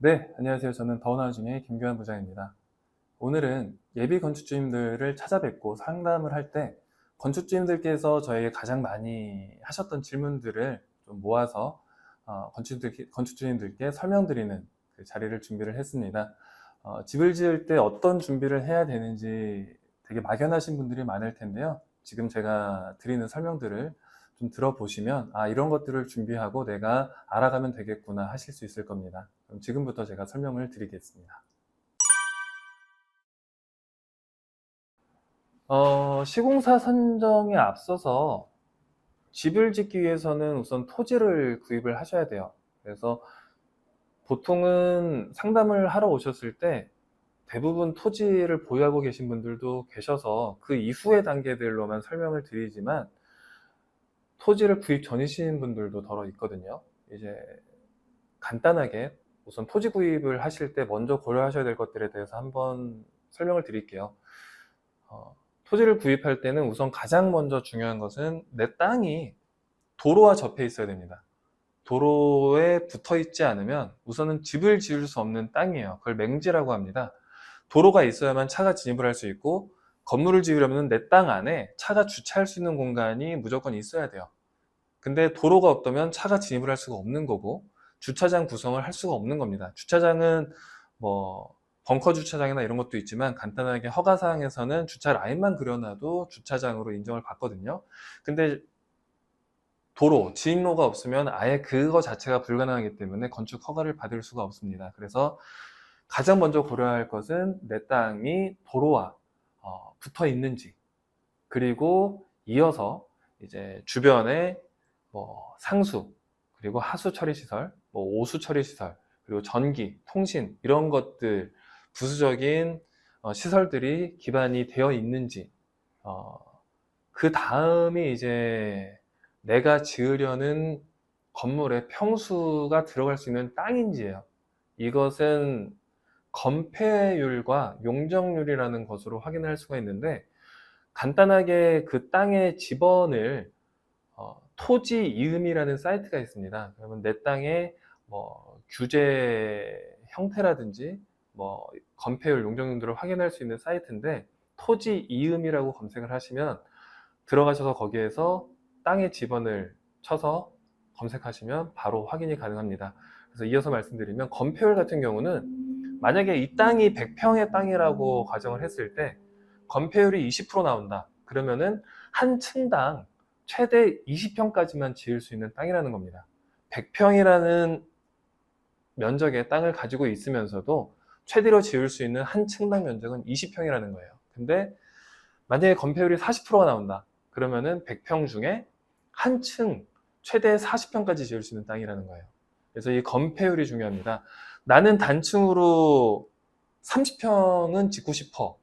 네, 안녕하세요. 저는 더운하중의 김규환 부장입니다. 오늘은 예비 건축주님들을 찾아뵙고 상담을 할 때 건축주님들께서 저에게 가장 많이 하셨던 질문들을 좀 모아서 건축주님들께 설명드리는 그 자리를 준비를 했습니다. 집을 지을 때 어떤 준비를 해야 되는지 되게 막연하신 분들이 많을 텐데요. 지금 제가 드리는 설명들을 좀 들어보시면 이런 것들을 준비하고 내가 알아가면 되겠구나 하실 수 있을 겁니다. 그럼 지금부터 제가 설명을 드리겠습니다. 시공사 선정에 앞서서 집을 짓기 위해서는 우선 토지를 구입을 하셔야 돼요. 그래서 보통은 상담을 하러 오셨을 때 대부분 토지를 보유하고 계신 분들도 계셔서 그 이후의 단계들로만 설명을 드리지만 토지를 구입 전이신 분들도 더러 있거든요. 이제 간단하게 우선 토지 구입을 하실 때 먼저 고려하셔야 될 것들에 대해서 한번 설명을 드릴게요. 토지를 구입할 때는 우선 가장 먼저 중요한 것은 내 땅이 도로와 접해 있어야 됩니다. 도로에 붙어 있지 않으면 우선은 집을 지을 수 없는 땅이에요. 그걸 맹지라고 합니다. 도로가 있어야만 차가 진입을 할 수 있고, 건물을 지으려면 내 땅 안에 차가 주차할 수 있는 공간이 무조건 있어야 돼요. 근데 도로가 없다면 차가 진입을 할 수가 없는 거고, 주차장 구성을 할 수가 없는 겁니다. 주차장은 뭐 벙커 주차장이나 이런 것도 있지만 간단하게 허가사항에서는 주차 라인만 그려놔도 주차장으로 인정을 받거든요. 근데 도로, 진입로가 없으면 아예 그거 자체가 불가능하기 때문에 건축 허가를 받을 수가 없습니다. 그래서 가장 먼저 고려할 것은 내 땅이 도로와 붙어 있는지, 그리고 이어서 이제 주변에 뭐 상수, 그리고 하수 처리 시설, 뭐 오수 처리 시설, 그리고 전기, 통신 이런 것들 부수적인 시설들이 기반이 되어 있는지, 그 다음이 이제 내가 지으려는 건물의 평수가 들어갈 수 있는 땅인지예요. 이것은 건폐율과 용적률이라는 것으로 확인할 수가 있는데, 간단하게 그 땅의 지번을 토지 이음이라는 사이트가 있습니다. 그러면 내 땅의 뭐 규제 형태라든지 뭐 건폐율, 용적률들을 확인할 수 있는 사이트인데, 토지 이음이라고 검색을 하시면 들어가셔서 거기에서 땅의 지번을 쳐서 검색하시면 바로 확인이 가능합니다. 그래서 이어서 말씀드리면 건폐율 같은 경우는 만약에 이 땅이 100평의 땅이라고 가정을 했을 때 건폐율이 20% 나온다. 그러면은 한 층당 최대 20평까지만 지을 수 있는 땅이라는 겁니다. 100평이라는 면적의 땅을 가지고 있으면서도 최대로 지을 수 있는 한 층당 면적은 20평이라는 거예요. 근데 만약에 건폐율이 40%가 나온다. 그러면은 100평 중에 한 층 최대 40평까지 지을 수 있는 땅이라는 거예요. 그래서 이 건폐율이 중요합니다. 나는 단층으로 30평은 짓고 싶어.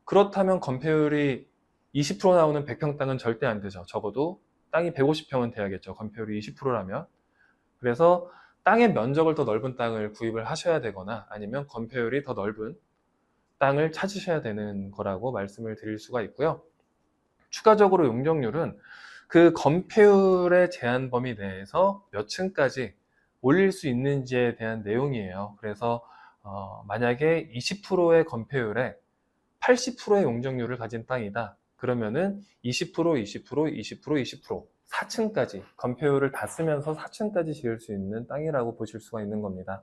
그렇다면 건폐율이 20% 나오는 100평 땅은 절대 안 되죠. 적어도 땅이 150평은 돼야겠죠. 건폐율이 20%라면. 그래서 땅의 면적을 더 넓은 땅을 구입을 하셔야 되거나 아니면 건폐율이 더 넓은 땅을 찾으셔야 되는 거라고 말씀을 드릴 수가 있고요. 추가적으로 용적률은 그 건폐율의 제한 범위 내에서 몇 층까지 올릴 수 있는지에 대한 내용이에요. 그래서 만약에 20%의 건폐율에 80%의 용적률을 가진 땅이다. 그러면은 20%, 20%, 20%, 20%, 4층까지 건폐율을 다 쓰면서 4층까지 지을 수 있는 땅이라고 보실 수가 있는 겁니다.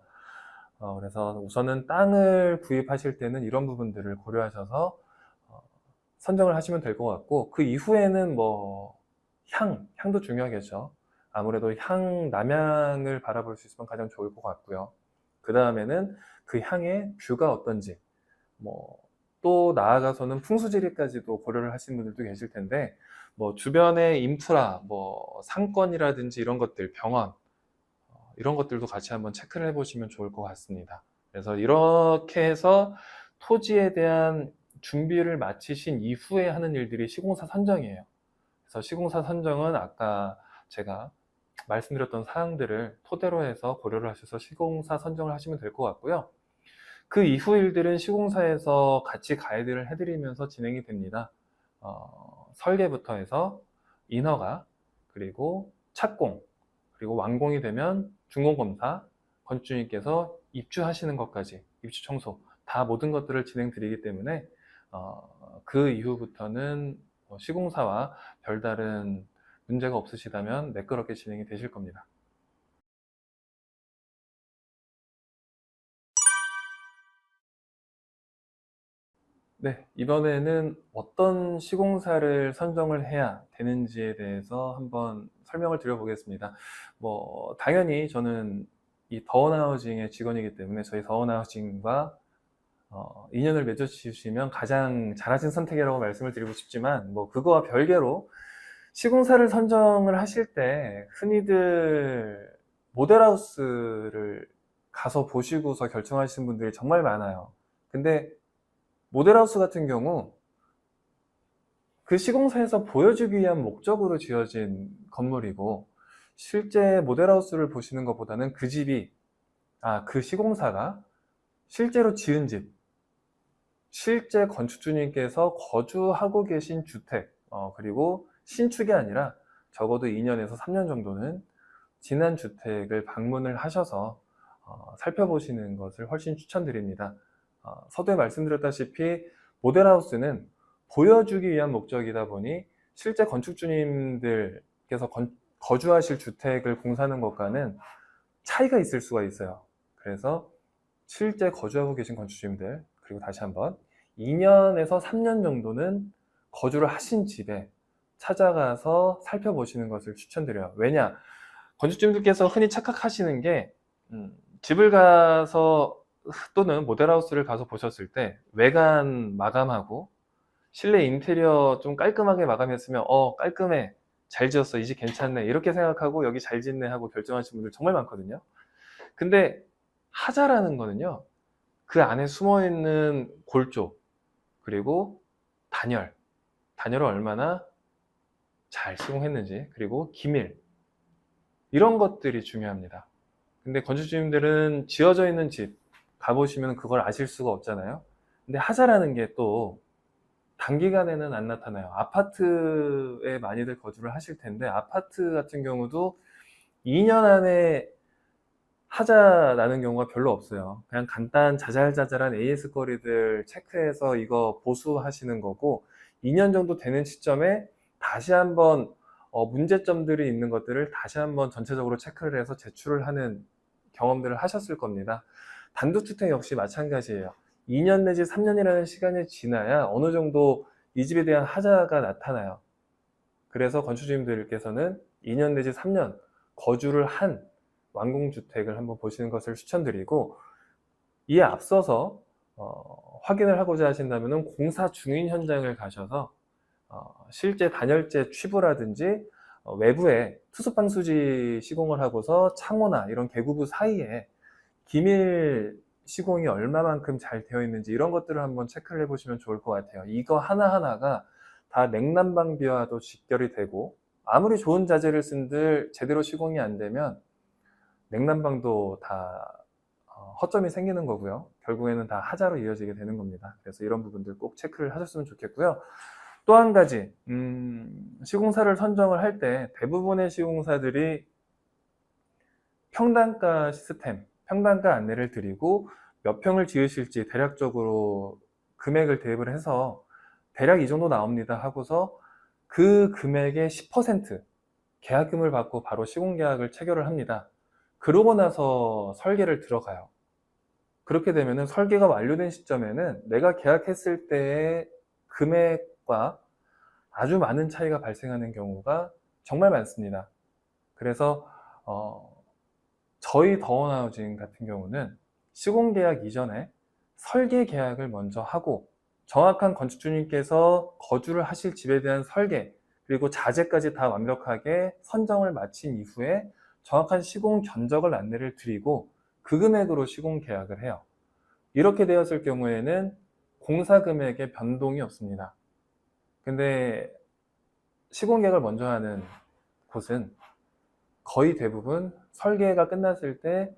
그래서 우선은 땅을 구입하실 때는 이런 부분들을 고려하셔서 선정을 하시면 될 것 같고, 그 이후에는 뭐 향도 중요하겠죠. 아무래도 남향을 바라볼 수 있으면 가장 좋을 것 같고요. 그 다음에는 그 향의 뷰가 어떤지, 뭐 또 나아가서는 풍수지리까지도 고려를 하시는 분들도 계실 텐데, 뭐 주변의 인프라, 뭐 상권이라든지 이런 것들, 병원 이런 것들도 같이 한번 체크를 해보시면 좋을 것 같습니다. 그래서 이렇게 해서 토지에 대한 준비를 마치신 이후에 하는 일들이 시공사 선정이에요. 그래서 시공사 선정은 아까 제가 말씀드렸던 사항들을 토대로 해서 고려를 하셔서 시공사 선정을 하시면 될 것 같고요. 그 이후 일들은 시공사에서 같이 가이드를 해드리면서 진행이 됩니다. 설계부터 해서 인허가, 그리고 착공, 그리고 완공이 되면 준공검사, 건축주님께서 입주하시는 것까지, 입주 청소 다 모든 것들을 진행드리기 때문에 그 이후부터는 시공사와 별다른 문제가 없으시다면 매끄럽게 진행이 되실 겁니다. 네, 이번에는 어떤 시공사를 선정을 해야 되는지에 대해서 한번 설명을 드려보겠습니다. 당연히 저는 이 더원하우징의 직원이기 때문에 저희 더원하우징과 인연을 맺어주시면 가장 잘하신 선택이라고 말씀을 드리고 싶지만, 그거와 별개로 시공사를 선정을 하실 때 흔히들 모델하우스를 가서 보시고서 결정하시는 분들이 정말 많아요. 근데 모델하우스 같은 경우 그 시공사에서 보여주기 위한 목적으로 지어진 건물이고, 실제 모델하우스를 보시는 것보다는 그 집이, 그 시공사가 실제로 지은 집, 실제 건축주님께서 거주하고 계신 주택, 그리고 신축이 아니라 적어도 2년에서 3년 정도는 지난 주택을 방문을 하셔서 살펴보시는 것을 훨씬 추천드립니다. 서두에 말씀드렸다시피 모델하우스는 보여주기 위한 목적이다 보니 실제 건축주님들께서 거주하실 주택을 공사하는 것과는 차이가 있을 수가 있어요. 그래서 실제 거주하고 계신 건축주님들, 그리고 다시 한번 2년에서 3년 정도는 거주를 하신 집에 찾아가서 살펴보시는 것을 추천드려요. 왜냐? 건축주님들께서 흔히 착각하시는 게 집을 가서 또는 모델하우스를 가서 보셨을 때 외관 마감하고 실내 인테리어 좀 깔끔하게 마감했으면 깔끔해, 잘 지었어, 이 집 괜찮네, 이렇게 생각하고 여기 잘 짓네 하고 결정하시는 분들 정말 많거든요. 근데 하자라는 거는요, 그 안에 숨어있는 골조, 그리고 단열을 얼마나 잘 시공했는지, 그리고 기밀, 이런 것들이 중요합니다. 근데 건축주님들은 지어져 있는 집 가보시면 그걸 아실 수가 없잖아요. 근데 하자라는 게 또 단기간에는 안 나타나요. 아파트에 많이들 거주를 하실 텐데, 아파트 같은 경우도 2년 안에 하자 나는 경우가 별로 없어요. 그냥 간단 자잘자잘한 AS 거리들 체크해서 이거 보수하시는 거고, 2년 정도 되는 시점에 다시 한번 문제점들이 있는 것들을 다시 한번 전체적으로 체크를 해서 제출을 하는 경험들을 하셨을 겁니다. 단독주택 역시 마찬가지예요. 2년 내지 3년이라는 시간이 지나야 어느 정도 이 집에 대한 하자가 나타나요. 그래서 건축주님들께서는 2년 내지 3년 거주를 한 완공주택을 한번 보시는 것을 추천드리고, 이에 앞서서 확인을 하고자 하신다면 공사 중인 현장을 가셔서 실제 단열재 취부라든지 외부에 투스방수지 시공을 하고서 창호나 이런 개구부 사이에 기밀 시공이 얼마만큼 잘 되어 있는지, 이런 것들을 한번 체크를 해보시면 좋을 것 같아요. 이거 하나하나가 다 냉난방비와도 직결이 되고, 아무리 좋은 자재를 쓴들 제대로 시공이 안 되면 냉난방도 다 허점이 생기는 거고요. 결국에는 다 하자로 이어지게 되는 겁니다. 그래서 이런 부분들 꼭 체크를 하셨으면 좋겠고요. 또 한 가지, 시공사를 선정을 할 때 대부분의 시공사들이 평당가 시스템, 평당가 안내를 드리고 몇 평을 지으실지 대략적으로 금액을 대입을 해서 대략 이 정도 나옵니다 하고서 그 금액의 10% 계약금을 받고 바로 시공계약을 체결을 합니다. 그러고 나서 설계를 들어가요. 그렇게 되면 설계가 완료된 시점에는 내가 계약했을 때의 금액과 아주 많은 차이가 발생하는 경우가 정말 많습니다. 그래서 저희 더원하우징 같은 경우는 시공계약 이전에 설계계약을 먼저 하고, 정확한 건축주님께서 거주를 하실 집에 대한 설계, 그리고 자재까지 다 완벽하게 선정을 마친 이후에 정확한 시공 견적을 안내를 드리고 그 금액으로 시공계약을 해요. 이렇게 되었을 경우에는 공사 금액에 변동이 없습니다. 근데 시공계약을 먼저 하는 곳은 거의 대부분 설계가 끝났을 때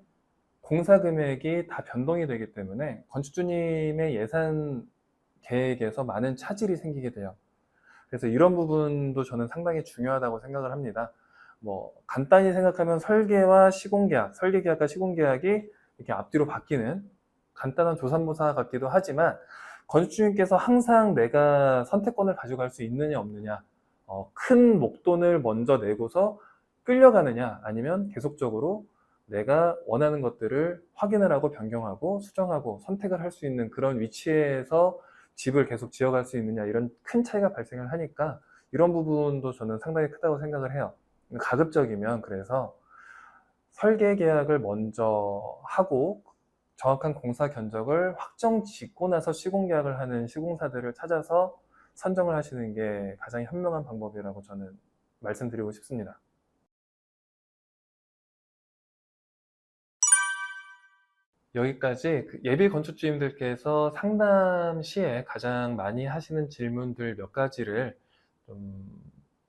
공사 금액이 다 변동이 되기 때문에 건축주님의 예산 계획에서 많은 차질이 생기게 돼요. 그래서 이런 부분도 저는 상당히 중요하다고 생각을 합니다. 뭐 간단히 생각하면 설계와 시공계약, 설계계약과 시공계약이 이렇게 앞뒤로 바뀌는 간단한 조삼모사 같기도 하지만 건축주님께서 항상 내가 선택권을 가져갈 수 있느냐 없느냐, 큰 목돈을 먼저 내고서 끌려가느냐 아니면 계속적으로 내가 원하는 것들을 확인을 하고 변경하고 수정하고 선택을 할 수 있는 그런 위치에서 집을 계속 지어갈 수 있느냐, 이런 큰 차이가 발생을 하니까 이런 부분도 저는 상당히 크다고 생각을 해요. 가급적이면 그래서 설계 계약을 먼저 하고 정확한 공사 견적을 확정 짓고 나서 시공 계약을 하는 시공사들을 찾아서 선정을 하시는 게 가장 현명한 방법이라고 저는 말씀드리고 싶습니다. 여기까지 그 예비 건축주님들께서 상담 시에 가장 많이 하시는 질문들 몇 가지를 좀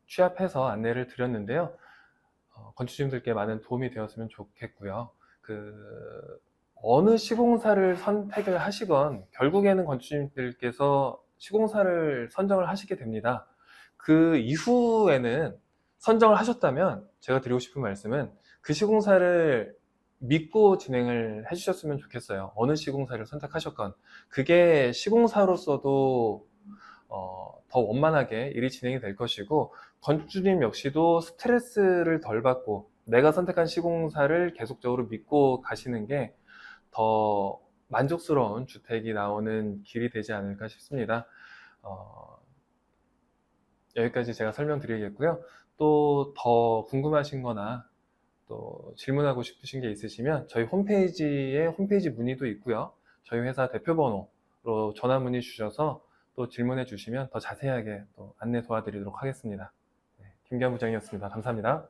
취합해서 안내를 드렸는데요. 건축주님들께 많은 도움이 되었으면 좋겠고요. 어느 시공사를 선택을 하시건 결국에는 건축주님들께서 시공사를 선정을 하시게 됩니다. 그 이후에는 선정을 하셨다면 제가 드리고 싶은 말씀은 그 시공사를 믿고 진행을 해주셨으면 좋겠어요. 어느 시공사를 선택하셨건 그게 시공사로서도 더 원만하게 일이 진행이 될 것이고, 건축주님 역시도 스트레스를 덜 받고 내가 선택한 시공사를 계속적으로 믿고 가시는 게 더 만족스러운 주택이 나오는 길이 되지 않을까 싶습니다. 여기까지 제가 설명드리겠고요. 또 더 궁금하신 거나 또 질문하고 싶으신 게 있으시면 저희 홈페이지에 홈페이지 문의도 있고요. 저희 회사 대표번호로 전화 문의 주셔서 또 질문해 주시면 더 자세하게 또 안내 도와드리도록 하겠습니다. 네, 김기환 부장이었습니다. 감사합니다.